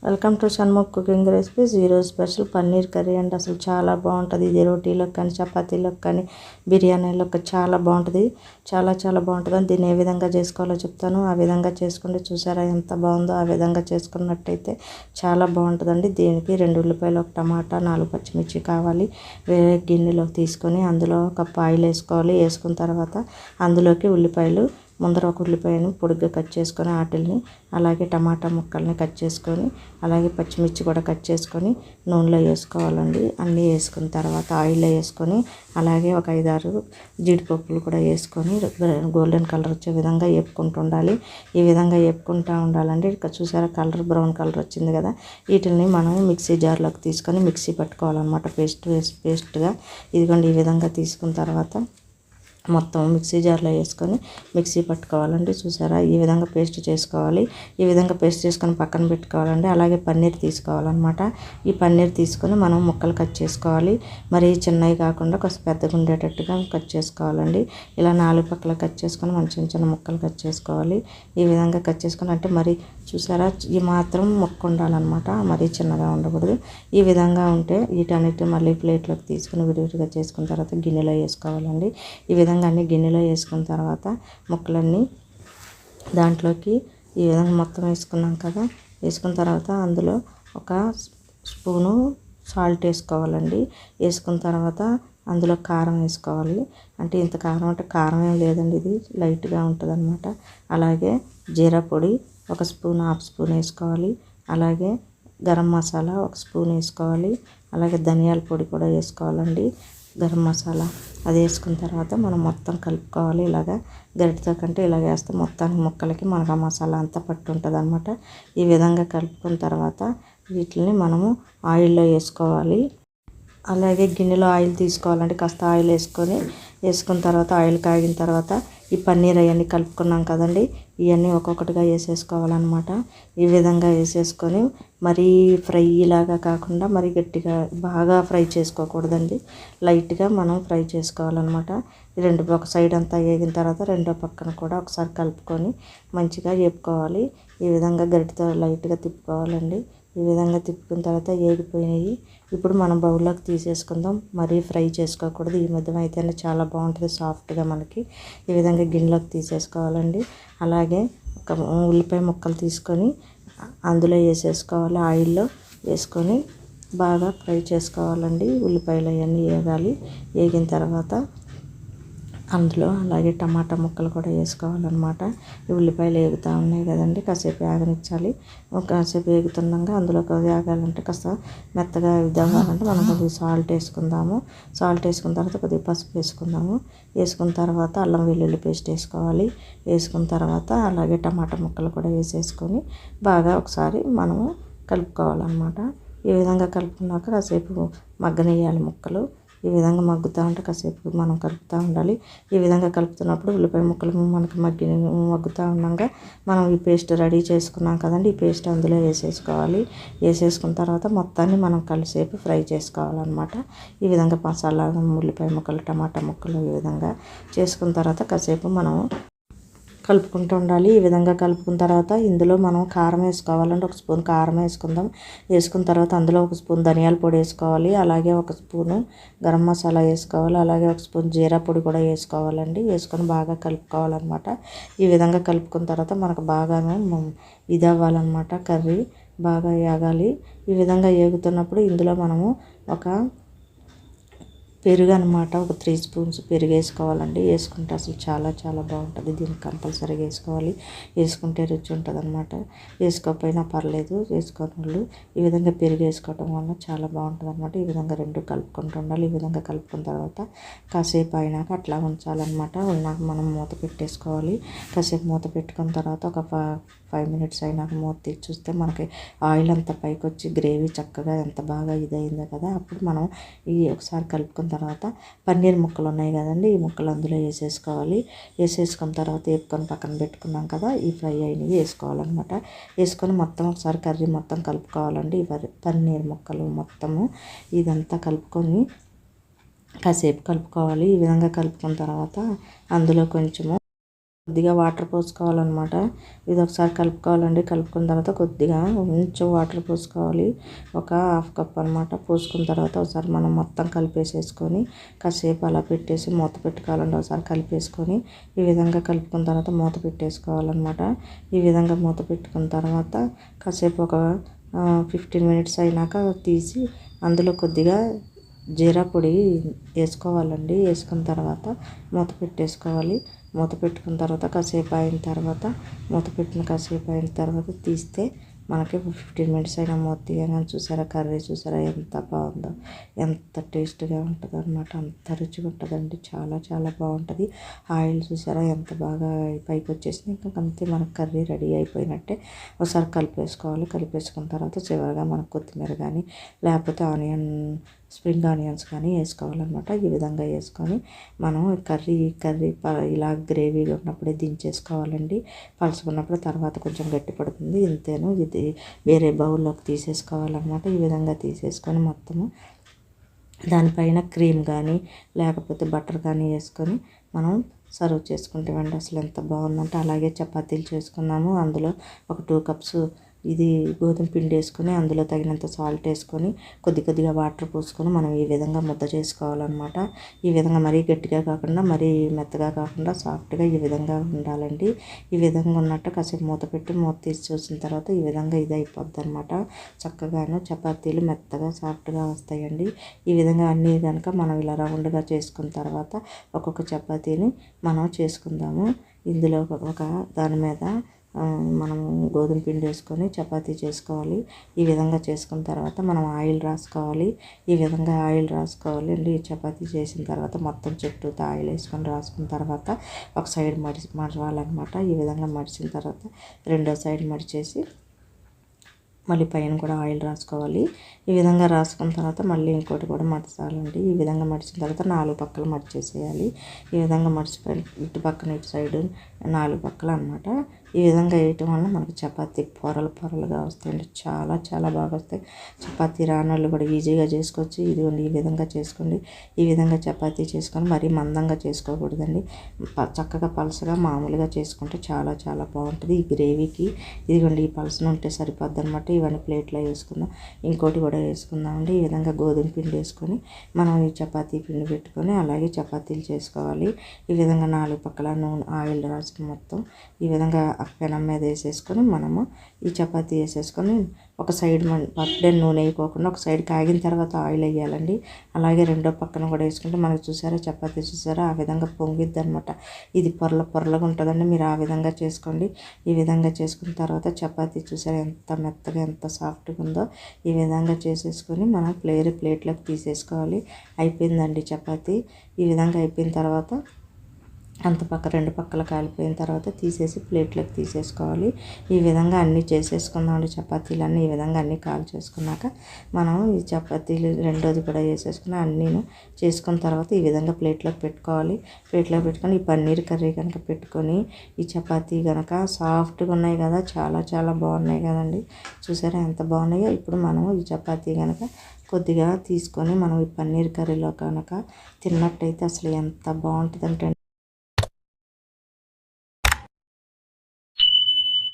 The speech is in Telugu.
Welcome to Shanmukh cooking recipes. ఈరోజు స్పెషల్ పన్నీర్ కర్రీ అండి. అసలు చాలా బాగుంటుంది. ఇది రోటీలకు కానీ చపాతీలకు కానీ బిర్యానీలకు చాలా బాగుంటుంది. చాలా చాలా బాగుంటుంది. దీన్ని ఏ విధంగా చేసుకోవాలో చెప్తాను. ఆ విధంగా చేసుకుంటే చూసారా ఎంత బాగుందో. ఆ విధంగా చేసుకున్నట్టయితే చాలా బాగుంటుందండి. దీనికి 2 ఉల్లిపాయలు, 1 టమాటా, 4 పచ్చిమిర్చి కావాలి. వేరే గిన్నెలోకి తీసుకొని అందులో ఒక కప్పు ఆయిల్ వేసుకోవాలి. వేసుకున్న తర్వాత అందులోకి ఉల్లిపాయలు ముందర ఒక ఉల్లిపాయను పొడిగ్గా కట్ చేసుకొని వాటిని అలాగే టమాటా ముక్కల్ని కట్ చేసుకొని అలాగే పచ్చిమిర్చి కూడా కట్ చేసుకొని నూనెలో వేసుకోవాలండి. అన్నీ వేసుకున్న తర్వాత ఆయిల్లో వేసుకొని అలాగే ఒక 5-6 జీడిపప్పులు కూడా వేసుకొని గోల్డెన్ కలర్ వచ్చే విధంగా వేపుకుంటూ ఉండాలి. ఈ విధంగా వేపుకుంటూ ఉండాలండి. ఇక్కడ చూసారా కలర్ బ్రౌన్ కలర్ వచ్చింది కదా. వీటిని మనం మిక్సీ జార్లోకి తీసుకొని మిక్సీ పట్టుకోవాలన్నమాట. పేస్ట్గా ఇదిగోండి. ఈ విధంగా తీసుకున్న తర్వాత మొత్తం మిక్సీ జార్లో వేసుకొని మిక్సీ పట్టుకోవాలండి. చూసారా ఈ విధంగా పేస్ట్ చేసుకోవాలి. ఈ విధంగా పేస్ట్ చేసుకొని పక్కన పెట్టుకోవాలండి. అలాగే పన్నీర్ తీసుకోవాలన్నమాట. ఈ పన్నీర్ తీసుకొని మనం ముక్కలు కట్ చేసుకోవాలి. మరి చిన్నవి కాకుండా కొంచెం పెద్దగా ఉండేటట్టుగా కట్ చేసుకోవాలండి. ఇలా 4 పక్కల కట్ చేసుకొని మనం చిన్న చిన్న ముక్కలు కట్ చేసుకోవాలి. ఈ విధంగా కట్ చేసుకొని అంటే మరి చూసారా ఈ మాత్రం ముక్క ఉండాలన్నమాట. మరీ చిన్నగా ఉండకూడదు. ఈ విధంగా ఉంటే వీటన్నిటి మళ్ళీ ప్లేట్లోకి తీసుకుని విడివిడిగా చేసుకున్న తర్వాత గిన్నెలో వేసుకోవాలండి. ఈ విధంగా అన్ని గిన్నెలో వేసుకున్న తర్వాత ముక్కలన్నీ దాంట్లోకి ఈ విధంగా మొత్తం వేసుకున్నాం కదా. వేసుకున్న తర్వాత అందులో ఒక స్పూను సాల్ట్ వేసుకోవాలండి. వేసుకున్న తర్వాత అందులో కారం వేసుకోవాలి. అంటే ఇంత కారం అంటే కారం ఏం లేదండి, ఇది లైట్గా ఉంటుంది అనమాట. అలాగే జీరా పొడి 1 స్పూన్, 1/2 స్పూన్ వేసుకోవాలి. అలాగే గరం మసాలా 1 స్పూన్ వేసుకోవాలి. అలాగే ధనియాల పొడి కూడా వేసుకోవాలండి. గరం మసాలా అది వేసుకున్న తర్వాత మనం మొత్తం కలుపుకోవాలి. ఇలాగా గరిటెతో కంటే ఇలాగ వేస్తే మొత్తానికి ముక్కలకి మనకు ఆ మసాలా అంతా పట్టు ఉంటుంది అనమాట. ఈ విధంగా కలుపుకున్న తర్వాత వీటిని మనము ఆయిల్లో వేసుకోవాలి. అలాగే గిన్నెలో ఆయిల్ తీసుకోవాలంటే కాస్త ఆయిల్ వేసుకున్న తర్వాత ఆయిల్ కాగిన తర్వాత ఈ పన్నీర్ అవన్నీ కలుపుకున్నాం కదండి. ఇవన్నీ ఒక్కొక్కటిగా వేసేసుకోవాలన్నమాట. ఈ విధంగా వేసేసుకొని మరీ ఫ్రై లాగా కాకుండా మరీ గట్టిగా బాగా ఫ్రై చేసుకోకూడదండి. లైట్గా మనం ఫ్రై చేసుకోవాలన్నమాట. ఒక సైడ్ అంతా వేగిన తర్వాత రెండో పక్కన కూడా ఒకసారి కలుపుకొని మంచిగా వేపుకోవాలి. ఈ విధంగా గరిటెతో లైట్గా తిప్పుకోవాలండి. ఈ విధంగా తిప్పుకున్న తర్వాత వేగిపోయినాయి. ఇప్పుడు మనం బౌల్లోకి తీసేసుకుందాం. మరీ ఫ్రై చేసుకోకూడదు. ఈ మధ్య అయితేనే చాలా బాగుంటుంది సాఫ్ట్గా మనకి. ఈ విధంగా గిన్నెలోకి తీసేసుకోవాలండి. అలాగే ఒక ఉల్లిపాయ ముక్కలు తీసుకొని అందులో వేసేసుకోవాలి. ఆయిల్లో వేసుకొని బాగా ఫ్రై చేసుకోవాలండి. ఉల్లిపాయలు అవన్నీ వేగాలి. వేగిన తర్వాత అందులో అలాగే టమాటా ముక్కలు కూడా వేసుకోవాలన్నమాట. ఈ ఉల్లిపాయలు వేగుతూ ఉన్నాయి కదండి, కాసేపు వేగనిచ్చాలి. కాసేపు వేగుతుండగా అందులో వేగాలంటే కాస్త మెత్తగా ఇది అవ్వాలంటే మనం కొద్దిగా సాల్ట్ వేసుకుందాము. సాల్ట్ వేసుకున్న తర్వాత కొద్దిగా పసుపు వేసుకుందాము. వేసుకున్న తర్వాత అల్లం వెల్లుల్లి పేస్ట్ వేసుకోవాలి. వేసుకున్న తర్వాత అలాగే టమాటా ముక్కలు కూడా వేసేసుకొని బాగా ఒకసారి మనము కలుపుకోవాలన్నమాట. ఈ విధంగా కలుపుకున్నాక కాసేపు మగ్గనియ్యాలి ముక్కలు. ఈ విధంగా మగ్గుతూ ఉంటే కాసేపు మనం కలుపుతూ ఉండాలి. ఈ విధంగా కలుపుతున్నప్పుడు ఉల్లిపాయ ముక్కలు మనకి మగ్గుతూ ఉండగా మనం ఈ పేస్ట్ రెడీ చేసుకున్నాం కదండి. ఈ పేస్ట్ అందులో వేసేసుకోవాలి. వేసేసుకున్న తర్వాత మొత్తాన్ని మనం కలిసేపు ఫ్రై చేసుకోవాలన్నమాట. ఈ విధంగా మసాలా ఉల్లిపాయ ముక్కలు టమాటా ముక్కలు ఈ విధంగా చేసుకున్న తర్వాత కాసేపు మనం కలుపుకుంటూ ఉండాలి. ఈ విధంగా కలుపుకున్న తర్వాత ఇందులో మనం కారం వేసుకోవాలంటే 1 స్పూన్ కారం వేసుకుందాం. వేసుకున్న తర్వాత అందులో 1 స్పూన్ ధనియాల పొడి వేసుకోవాలి. అలాగే 1 స్పూను గరం మసాలా వేసుకోవాలి. అలాగే 1 స్పూన్ జీరా పొడి కూడా వేసుకోవాలండి. వేసుకొని బాగా కలుపుకోవాలన్నమాట. ఈ విధంగా కలుపుకున్న తర్వాత మనకు బాగానే ఇది అవ్వాలన్నమాట. కర్రీ బాగా వేగాలి. ఈ విధంగా వేగుతున్నప్పుడు ఇందులో మనము ఒక పెరుగు అనమాట, ఒక 3 స్పూన్స్ పెరుగు వేసుకోవాలండి. వేసుకుంటే అసలు చాలా చాలా బాగుంటుంది. దీనికి కంపల్సరీగా వేసుకోవాలి. వేసుకుంటే రుచి ఉంటుంది అనమాట. వేసుకోకపోయినా పర్లేదు, వేసుకొని వాళ్ళు ఈ విధంగా పెరుగు వేసుకోవడం వల్ల చాలా బాగుంటుంది అనమాట. ఈ విధంగా 2 కలుపుకుంటూ ఉండాలి. ఈ విధంగా కలుపుకున్న తర్వాత కాసేపు అయినాక అట్లా ఉంచాలన్నమాట. ఉన్నాక మనం మూత పెట్టేసుకోవాలి. కాసేపు మూత పెట్టుకున్న తర్వాత ఒక 5 మినిట్స్ అయినాక మూత తీసి చూస్తే మనకి ఆయిల్ అంతా పైకి వచ్చి గ్రేవీ చక్కగా ఎంత బాగా ఇదైందో కదా. అప్పుడు మనం ఈ ఒకసారి కలుపుకున్న తర్వాత పన్నీర్ ముక్కలు ఉన్నాయి కదండి, ఈ ముక్కలు అందులో వేసేసుకోవాలి. వేసేసుకున్న తర్వాత వేపుకొని పక్కన పెట్టుకున్నాం కదా, ఈ ఫ్రై అయినవి వేసుకోవాలన్నమాట. వేసుకొని మొత్తం ఒకసారి కర్రీ మొత్తం కలుపుకోవాలండి. ఈ పన్నీర్ ముక్కలు మొత్తము ఇదంతా కలుపుకొని కాసేపు కలుపుకోవాలి. ఈ విధంగా కలుపుకున్న తర్వాత అందులో కొంచెము కొద్దిగా వాటర్ పోసుకోవాలన్నమాట. ఇది ఒకసారి కలుపుకోవాలండి. కలుపుకున్న తర్వాత కొద్దిగా కొంచెం వాటర్ పోసుకోవాలి. ఒక హాఫ్ కప్ అనమాట. పోసుకున్న తర్వాత ఒకసారి మనం మొత్తం కలిపేసేసుకొని కాసేపు అలా పెట్టేసి మూత పెట్టుకోవాలండి. ఒకసారి కలిపేసుకొని ఈ విధంగా కలుపుకున్న తర్వాత మూత పెట్టేసుకోవాలన్నమాట. ఈ విధంగా మూత పెట్టుకున్న తర్వాత కాసేపు ఒక 15 మినిట్స్ అయినాక తీసి అందులో కొద్దిగా జీరా పొడి వేసుకోవాలండి. వేసుకున్న తర్వాత మూత పెట్టేసుకోవాలి. మూత పెట్టుకున్న తర్వాత కాసేపు అయిన తర్వాత కాసేపు అయిన తర్వాత తీస్తే మనకి 15 మినిట్స్ అయినా మూత తీయగానే చూసారా కర్రీ చూసారా ఎంత బాగుందో, ఎంత టేస్ట్గా ఉంటుందో అనమాట. అంత రుచిగా ఉంటుందండి. చాలా చాలా బాగుంటుంది. ఆయిల్ చూసారా ఎంత బాగా పైకి వచ్చేసింది. ఇంకా అంతే మనకు కర్రీ రెడీ అయిపోయినట్టే. ఒకసారి కలిపేసుకోవాలి. కలిపేసుకున్న తర్వాత చివరిగా మనకు కొత్తిమీర కానీ లేకపోతే స్ప్రింగ్ ఆనియన్స్ కానీ వేసుకోవాలన్నమాట. ఈ విధంగా వేసుకొని మనం కర్రీ ఇలా గ్రేవీగా ఉన్నప్పుడే దించేసుకోవాలండి. పలుచుకున్నప్పుడు తర్వాత కొంచెం గట్టి పడుతుంది. ఇంతేను. ఇది వేరే బౌల్లోకి తీసేసుకోవాలన్నమాట. ఈ విధంగా తీసేసుకొని మొత్తము దానిపైన క్రీమ్ కానీ లేకపోతే బటర్ కానీ వేసుకొని మనం సర్వ్ చేసుకుంటామండి. అసలు ఎంత బాగుందంటే అలాగే చపాతీలు చేసుకున్నాము. అందులో ఒక 2 కప్స్ ఇది గోధుమ పిండి వేసుకొని అందులో తగినంత సాల్ట్ వేసుకొని కొద్దిగా వాటర్ పోసుకొని మనం ఈ విధంగా ముద్ద చేసుకోవాలన్నమాట. ఈ విధంగా మరీ గట్టిగా కాకుండా మరీ మెత్తగా కాకుండా సాఫ్ట్గా ఈ విధంగా ఉండాలండి. ఈ విధంగా ఉన్నట్టు కాసేపు మూత పెట్టి మూత తీసి చూసిన తర్వాత ఈ విధంగా ఇది అయిపోద్ది అనమాట. చక్కగాను చపాతీలు మెత్తగా సాఫ్ట్గా వస్తాయండి. ఈ విధంగా అన్నీ కనుక మనం ఇలా రౌండ్గా చేసుకున్న తర్వాత ఒక్కొక్క చపాతీని మనం చేసుకుందాము. ఇందులో ఒక దాని మీద మనము గోధుమ పిండి వేసుకొని చపాతీ చేసుకోవాలి. ఈ విధంగా చేసుకున్న తర్వాత మనం ఆయిల్ రాసుకోవాలి. ఈ విధంగా ఆయిల్ రాసుకోవాలి అండి. చపాతీ చేసిన తర్వాత మొత్తం చుట్టూతో ఆయిల్ వేసుకొని రాసుకున్న తర్వాత ఒక సైడ్ మడవాలన్నమాట. ఈ విధంగా మడిచిన తర్వాత రెండో సైడ్ మడిచేసి మళ్ళీ పైన కూడా ఆయిల్ రాసుకోవాలి. ఈ విధంగా రాసుకున్న తర్వాత మళ్ళీ ఇంకోటి కూడా మడచాలండి. ఈ విధంగా మడిచిన తర్వాత 4 పక్కలు మడిచేసేయాలి. ఈ విధంగా మడిచిపోయి ఇటు పక్కన ఇటు సైడు 4 పక్కలు అనమాట. ఈ విధంగా వేయటం వల్ల మనకు చపాతీ పొరలుగా వస్తాయండి. చాలా చాలా బాగా వస్తాయి. చపాతీ రానోళ్ళు కూడా ఈజీగా చేసుకోవచ్చు. ఇదిగోండి ఈ విధంగా చేసుకోండి. ఈ విధంగా చపాతీ చేసుకొని మరీ మందంగా చేసుకోకూడదండి. చక్కగా పలసగా మామూలుగా చేసుకుంటే చాలా చాలా బాగుంటుంది. ఈ గ్రేవీకి ఇదిగోండి ఈ పలసన ఉంటే సరిపోద్ది అనమాట. ఇవన్నీ ప్లేట్లో వేసుకుందాం. ఇంకోటి కూడా వేసుకుందామండి. ఈ విధంగా గోధుమ పిండి వేసుకొని మనం ఈ చపాతీ పిండి పెట్టుకొని అలాగే చపాతీలు చేసుకోవాలి. ఈ విధంగా 4 పక్కల నూనె ఆయిల్ రాసుకుని మొత్తం ఈ విధంగా పెనం మీద వేసేసుకొని మనము ఈ చపాతీ వేసేసుకొని ఒక సైడ్ పక్కనే నూనె వేయకోకుండా ఒక సైడ్ కాగిన తర్వాత ఆయిల్ వేయాలండి. అలాగే రెండో పక్కన కూడా వేసుకుంటే మనకు చూసారా చపాతీ చూసారా ఆ విధంగా పొంగిద్ది అనమాట. ఇది పొరలుగా ఉంటుందండి. మీరు ఆ విధంగా చేసుకోండి. ఈ విధంగా చేసుకున్న తర్వాత చపాతీ చూసారా ఎంత మెత్తగా ఎంత సాఫ్ట్గా ఉందో. ఈ విధంగా చేసేసుకొని మనం ప్లేట్లోకి తీసేసుకోవాలి. అయిపోయిందండి చపాతీ. ఈ విధంగా అయిపోయిన తర్వాత రెండు పక్కల కాలిపోయిన తర్వాత తీసేసి ప్లేట్లోకి తీసేసుకోవాలి. ఈ విధంగా అన్నీ చేసేసుకుందామండి. చపాతీలన్నీ ఈ విధంగా అన్నీ కాల్ చేసుకున్నాక మనం ఈ చపాతీలు రెండోది కూడా వేసేసుకుని అన్నీను చేసుకున్న తర్వాత ఈ విధంగా ప్లేట్లోకి పెట్టుకోవాలి. ప్లేట్లోకి పెట్టుకొని ఈ పన్నీర్ కర్రీ కనుక పెట్టుకొని ఈ చపాతీ కనుక సాఫ్ట్గా ఉన్నాయి కదా, చాలా చాలా బాగున్నాయి కదండి. చూసారా ఎంత బాగున్నాయో. ఇప్పుడు మనం ఈ చపాతీ కనుక కొద్దిగా తీసుకొని మనం ఈ పన్నీర్ కర్రీలో కనుక తిన్నట్టయితే అసలు ఎంత బాగుంటుందంటే